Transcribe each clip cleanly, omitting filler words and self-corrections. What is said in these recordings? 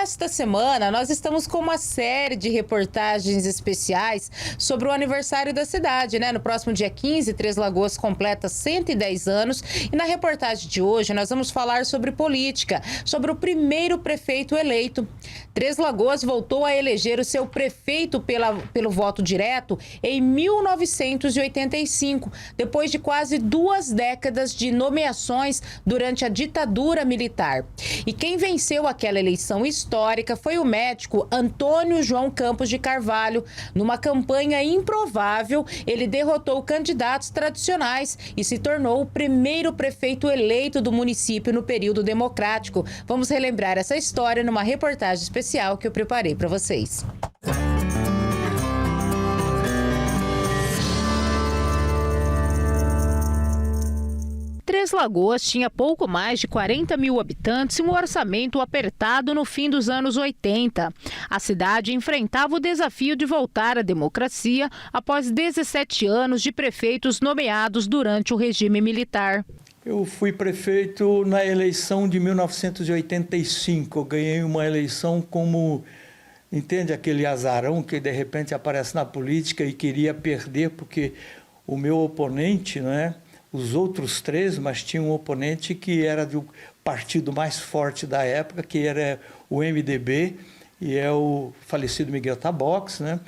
Nesta semana, nós estamos com uma série de reportagens especiais sobre o aniversário da cidade, né? No próximo dia 15, Três Lagoas completa 110 anos. E na reportagem de hoje, nós vamos falar sobre política, sobre o primeiro prefeito eleito. Três Lagoas voltou a eleger o seu prefeito pelo voto direto em 1985, depois de quase 2 décadas de nomeações durante a ditadura militar. E quem venceu aquela eleição histórica foi o médico Antônio João Campos de Carvalho. Numa campanha improvável, ele derrotou candidatos tradicionais e se tornou o primeiro prefeito eleito do município no período democrático. Vamos relembrar essa história numa reportagem especial que eu preparei para vocês. Três Lagoas tinha pouco mais de 40 mil habitantes e um orçamento apertado no fim dos anos 80. A cidade enfrentava o desafio de voltar à democracia após 17 anos de prefeitos nomeados durante o regime militar. Eu fui prefeito na eleição de 1985. Eu ganhei uma eleição como, entende, aquele azarão que de repente aparece na política e queria perder porque o meu oponente, né? Os outros 3, mas tinha um oponente que era do partido mais forte da época, que era o MDB, e é o falecido Miguel Tabox, né?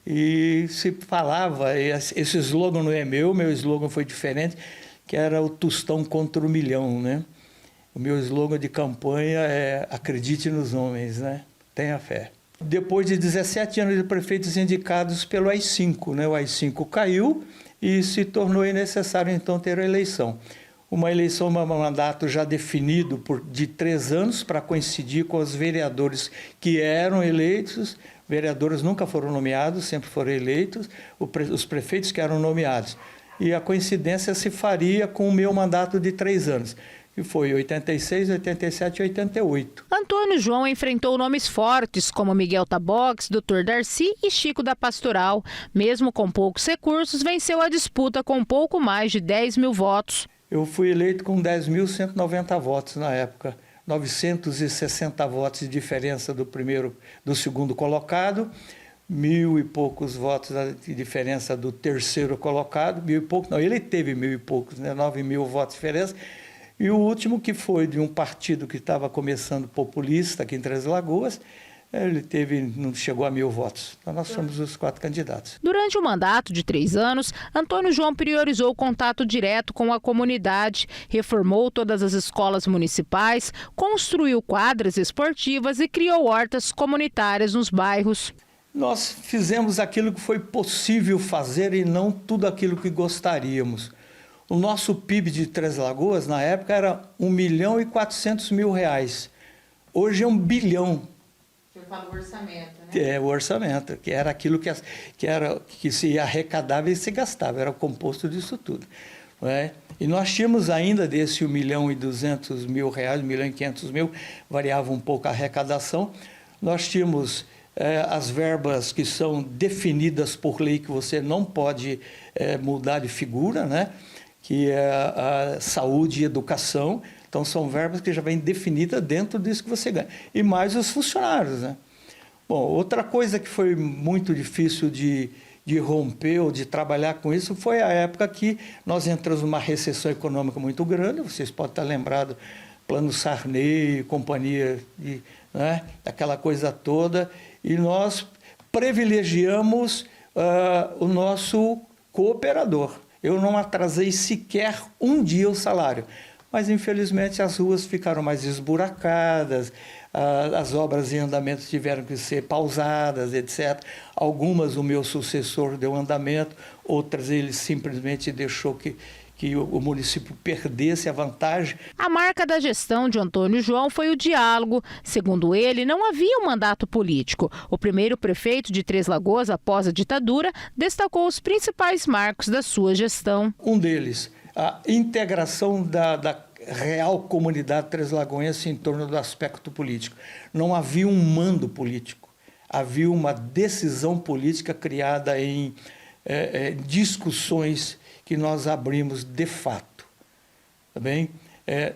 E se falava, esse slogan não é meu slogan foi diferente, que era o Tostão contra o milhão, né? O meu slogan de campanha é acredite nos homens, né? Tenha fé. Depois de 17 anos de prefeitos indicados pelo AI-5, né? O AI-5 caiu e se tornou necessário, então, ter a eleição. Uma eleição, um mandato já definido de 3 anos para coincidir com os vereadores que eram eleitos. Vereadores nunca foram nomeados, sempre foram eleitos, os prefeitos que eram nomeados. E a coincidência se faria com o meu mandato de 3 anos, que foi 86, 87 e 88. Antônio João enfrentou nomes fortes como Miguel Tabox, Dr. Darcy e Chico da Pastoral. Mesmo com poucos recursos, venceu a disputa com pouco mais de 10 mil votos. Eu fui eleito com 10.190 votos na época, 960 votos de diferença do segundo colocado, 1.000 e poucos votos de diferença do terceiro colocado, 1.000 e poucos, não, ele teve 1.000 e poucos, né, 9.000 votos de diferença. E o último, que foi de um partido que estava começando populista aqui em Três Lagoas, ele não chegou a 1.000 votos. Então nós somos os 4 candidatos. Durante o mandato de 3 anos, Antônio João priorizou o contato direto com a comunidade, reformou todas as escolas municipais, construiu quadras esportivas e criou hortas comunitárias nos bairros. Nós fizemos aquilo que foi possível fazer e não tudo aquilo que gostaríamos. O nosso PIB de Três Lagoas, na época, era R$1.400.000. Hoje é 1 bilhão. Você fala o orçamento, né? É, o orçamento, que era aquilo que se arrecadava e se gastava, era o composto disso tudo. Não é? E nós tínhamos ainda desse R$1.200.000, R$1.500.000, variava um pouco a arrecadação. Nós tínhamos as verbas que são definidas por lei, que você não pode mudar de figura, né? Que é a saúde e educação. Então, são verbas que já vêm definidas dentro disso que você ganha. E mais os funcionários, né? Bom, outra coisa que foi muito difícil de romper ou de trabalhar com isso foi a época que nós entramos numa recessão econômica muito grande. Vocês podem estar lembrados, Plano Sarney, companhia, né? Aquela coisa toda. E nós privilegiamos o nosso cooperador. Eu não atrasei sequer um dia o salário, mas infelizmente as ruas ficaram mais esburacadas, as obras em andamento tiveram que ser pausadas, etc. Algumas o meu sucessor deu andamento, outras ele simplesmente deixou que o município perdesse a vantagem. A marca da gestão de Antônio João foi o diálogo. Segundo ele, não havia um mandato político. O primeiro prefeito de Três Lagoas, após a ditadura, destacou os principais marcos da sua gestão. Um deles, a integração da real comunidade treslagoense em torno do aspecto político. Não havia um mando político, havia uma decisão política criada em discussões que nós abrimos de fato. Tá bem?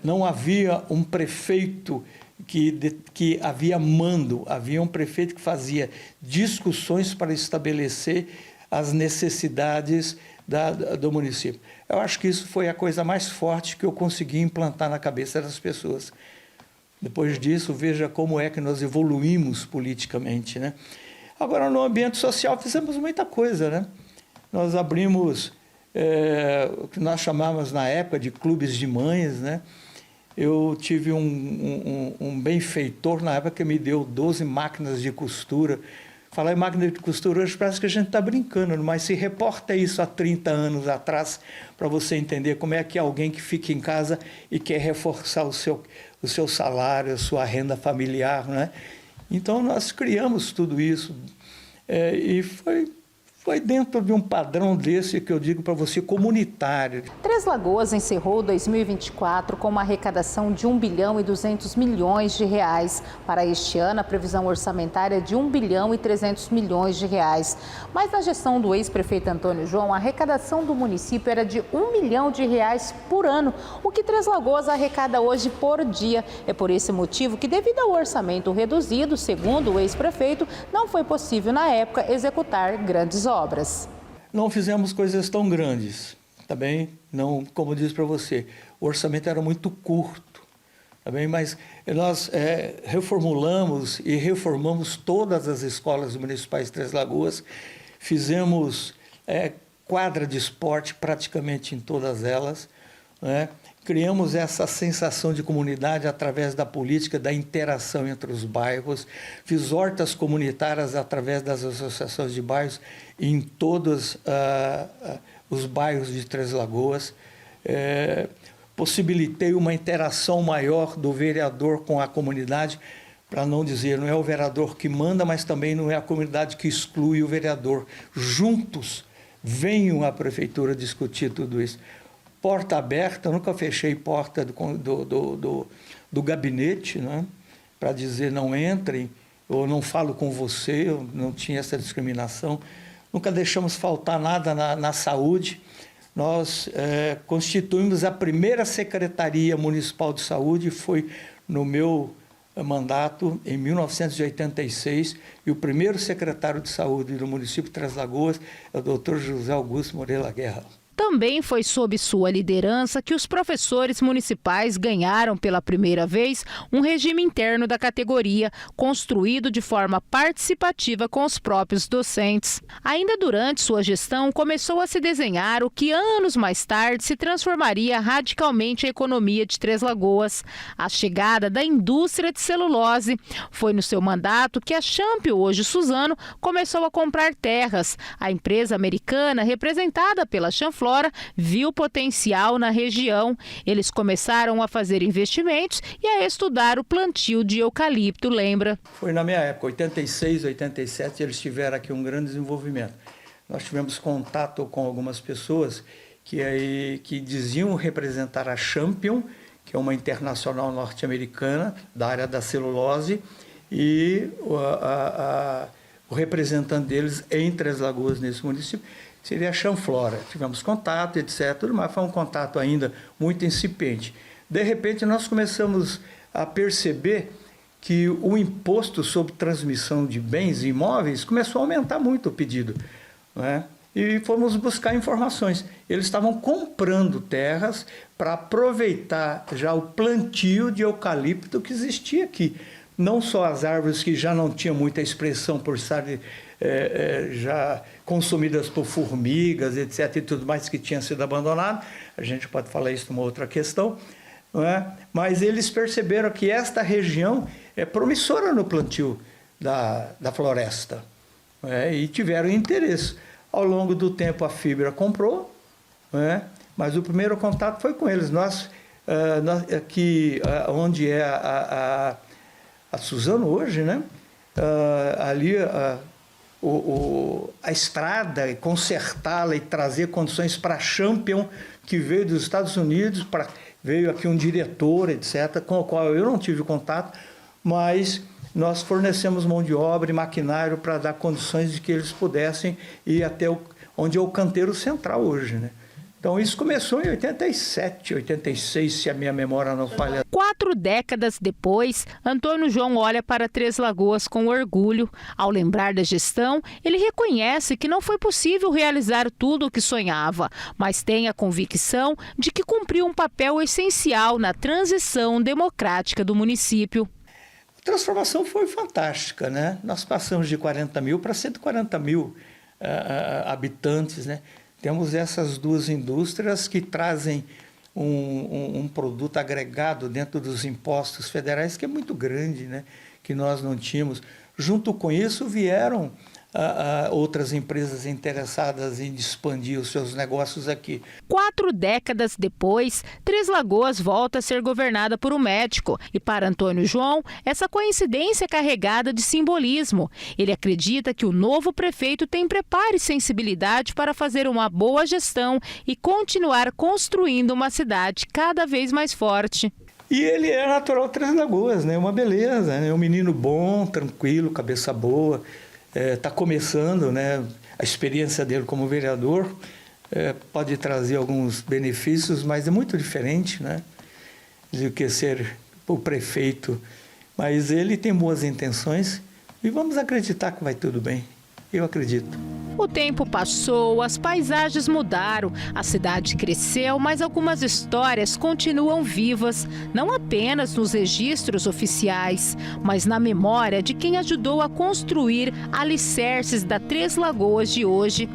Não havia um prefeito que havia mando, havia um prefeito que fazia discussões para estabelecer as necessidades do município. Eu acho que isso foi a coisa mais forte que eu consegui implantar na cabeça das pessoas. Depois disso, veja como é que nós evoluímos politicamente, né? Agora, no ambiente social, fizemos muita coisa, né? Nós abrimos o que nós chamávamos na época de clubes de mães, né? Eu tive um benfeitor na época que me deu 12 máquinas de costura. Falar em máquina de costura hoje parece que a gente está brincando, mas se reporta isso há 30 anos atrás para você entender como é que alguém que fica em casa e quer reforçar o seu salário, a sua renda familiar, né? Então, nós criamos tudo isso e foi dentro de um padrão desse que eu digo para você, comunitário. Três Lagoas encerrou 2024 com uma arrecadação de 1 bilhão e 200 milhões de reais. Para este ano, a previsão orçamentária é de 1 bilhão e 300 milhões de reais. Mas na gestão do ex-prefeito Antônio João, a arrecadação do município era de 1 milhão de reais por ano, o que Três Lagoas arrecada hoje por dia. É por esse motivo que, devido ao orçamento reduzido, segundo o ex-prefeito, não foi possível na época executar grandes obras. Não fizemos coisas tão grandes, tá bem? Não, como eu disse para você, o orçamento era muito curto, tá bem? Mas nós reformulamos e reformamos todas as escolas municipais de Três Lagoas, fizemos quadra de esporte praticamente em todas elas, né? Criamos essa sensação de comunidade através da política, da interação entre os bairros. Fiz hortas comunitárias através das associações de bairros em todos os bairros de Três Lagoas. Possibilitei uma interação maior do vereador com a comunidade, para não dizer, não é o vereador que manda, mas também não é a comunidade que exclui o vereador. Juntos, venham à prefeitura discutir tudo isso. Porta aberta, eu nunca fechei porta do gabinete, né, para dizer não entrem, ou não falo com você, eu não tinha essa discriminação. Nunca deixamos faltar nada na saúde. Nós constituímos a primeira Secretaria Municipal de Saúde, foi no meu mandato, em 1986, e o primeiro secretário de saúde do município de Três Lagoas é o Dr. José Augusto Moreira Guerra. Também foi sob sua liderança que os professores municipais ganharam pela primeira vez um regime interno da categoria, construído de forma participativa com os próprios docentes. Ainda durante sua gestão, começou a se desenhar o que anos mais tarde se transformaria radicalmente a economia de Três Lagoas: a chegada da indústria de celulose. Foi no seu mandato que a Champion, hoje Suzano, começou a comprar terras. A empresa americana, representada pela Chanflora, viu potencial na região. Eles começaram a fazer investimentos e a estudar o plantio de eucalipto, lembra? Foi na minha época, 86, 87, eles tiveram aqui um grande desenvolvimento. Nós tivemos contato com algumas pessoas que diziam representar a Champion, que é uma internacional norte-americana da área da celulose, e o representante deles em Três Lagoas, nesse município, seria a Chanflora. Tivemos contato, etc., mas foi um contato ainda muito incipiente. De repente, nós começamos a perceber que o imposto sobre transmissão de bens imóveis começou a aumentar muito o pedido, né? E fomos buscar informações. Eles estavam comprando terras para aproveitar já o plantio de eucalipto que existia aqui. Não só as árvores que já não tinham muita expressão por estarem já consumidas por formigas, etc., e tudo mais que tinha sido abandonado. A gente pode falar isso numa outra questão, não é? Mas eles perceberam que esta região é promissora no plantio da floresta, não é? E tiveram interesse. Ao longo do tempo, a Fibra comprou, não é? Mas o primeiro contato foi com eles. Nós aqui, onde é a Suzano hoje, né? Ali a estrada, consertá-la e trazer condições para a Champion, que veio dos Estados Unidos, veio aqui um diretor, etc., com o qual eu não tive contato, mas nós fornecemos mão de obra e maquinário para dar condições de que eles pudessem ir até onde é o canteiro central hoje, né? Então isso começou em 87, 86, se a minha memória não falha. 4 décadas depois, Antônio João olha para Três Lagoas com orgulho. Ao lembrar da gestão, ele reconhece que não foi possível realizar tudo o que sonhava, mas tem a convicção de que cumpriu um papel essencial na transição democrática do município. A transformação foi fantástica, né? Nós passamos de 40 mil para 140 mil habitantes, né? Temos essas 2 indústrias que trazem um produto agregado dentro dos impostos federais que é muito grande, né? Que nós não tínhamos. Junto com isso vieram outras empresas interessadas em expandir os seus negócios aqui. 4 décadas depois, Três Lagoas volta a ser governada por um médico. E para Antônio João, essa coincidência é carregada de simbolismo. Ele acredita que o novo prefeito tem preparo e sensibilidade para fazer uma boa gestão e continuar construindo uma cidade cada vez mais forte. E ele é natural de Três Lagoas, né? Uma beleza, né? Um menino bom, tranquilo, cabeça boa. Está começando, né? A experiência dele como vereador pode trazer alguns benefícios, mas é muito diferente, né? Do que ser o prefeito. Mas ele tem boas intenções e vamos acreditar que vai tudo bem. Eu acredito. O tempo passou, as paisagens mudaram, a cidade cresceu, mas algumas histórias continuam vivas, não apenas nos registros oficiais, mas na memória de quem ajudou a construir alicerces da Três Lagoas de hoje.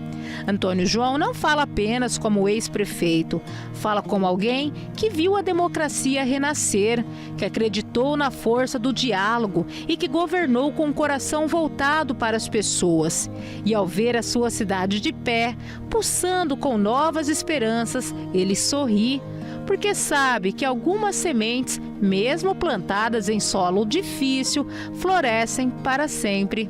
Antônio João não fala apenas como ex-prefeito, fala como alguém que viu a democracia renascer, que acreditou na força do diálogo e que governou com o coração voltado para as pessoas. E ao ver a sua cidade de pé, pulsando com novas esperanças, ele sorri, porque sabe que algumas sementes, mesmo plantadas em solo difícil, florescem para sempre.